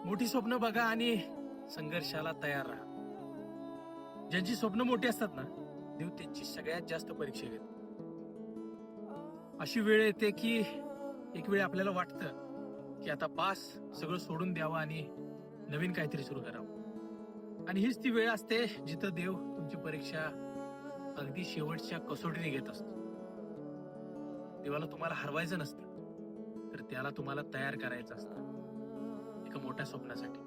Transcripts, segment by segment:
मोठी स्वप्न बघा आणि संघर्षाला तयार राहा. ज्यांची स्वप्न मोठी असतात ना, देव त्यांची सगळ्यात जास्त परीक्षा घेतो. अशी वेळ येते की एक वेळ आपल्याला वाटतं की आता बास, सगळं सोडून द्यावं आणि नवीन काहीतरी सुरू करावं. आणि हीच ती वेळ असते जिथं देव तुमची परीक्षा अगदी शेवटच्या कसोटीने घेत असतो. देवाला तुम्हाला हरवायचं नसतं, तर त्याला तुम्हाला तयार करायचं असतं एका मोठ्या स्वप्नासाठी.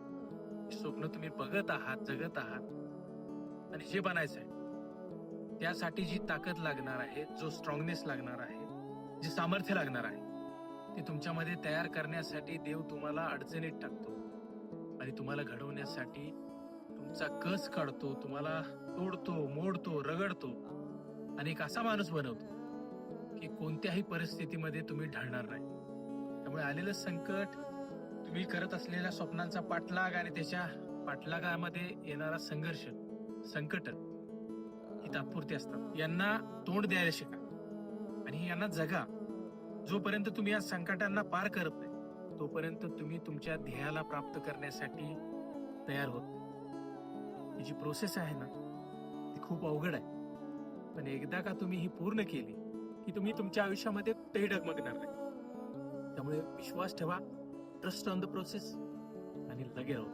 हे स्वप्न तुम्ही बघत आहात, जगत आहात, आणि जे बनायचं आहे त्यासाठी जी ताकद लागणार आहे, जो स्ट्रॉंगनेस लागणार आहे, जे सामर्थ्य लागणार आहे, ते तुमच्यामध्ये तयार करण्यासाठी देव तुम्हाला अडचणीत टाकतो आणि तुम्हाला घडवण्यासाठी तुमचा कस काढतो, तुम्हाला तोडतो, मोडतो, रगडतो आणि एक असा माणूस बनवतो की कोणत्याही परिस्थितीमध्ये तुम्ही ढळणार नाही. त्यामुळे आलेलं संकट, तुम्ही करत असलेल्या स्वप्नांचा पाठलाग आणि त्याच्या पाठलागामध्ये येणारा संघर्ष, संकट ही तात्पुरती असतात. यांना तोंड द्यायला शिका आणि यांना जगा. जोपर्यंत तुम्ही या संकटांना पार करत नाही, तोपर्यंत तुम्ही तुमच्या ध्येयाला प्राप्त करण्यासाठी तयार होत नाही. ही जी प्रोसेस आहे ना, ती खूप अवघड आहे. पण एकदा का तुम्ही ही पूर्ण केली की तुम्ही तुमच्या आयुष्यामध्ये कुठेही डगमगणार नाही. त्यामुळे विश्वास ठेवा, ट्रस्ट ऑन द प्रोसेस, आणि लगे राहू.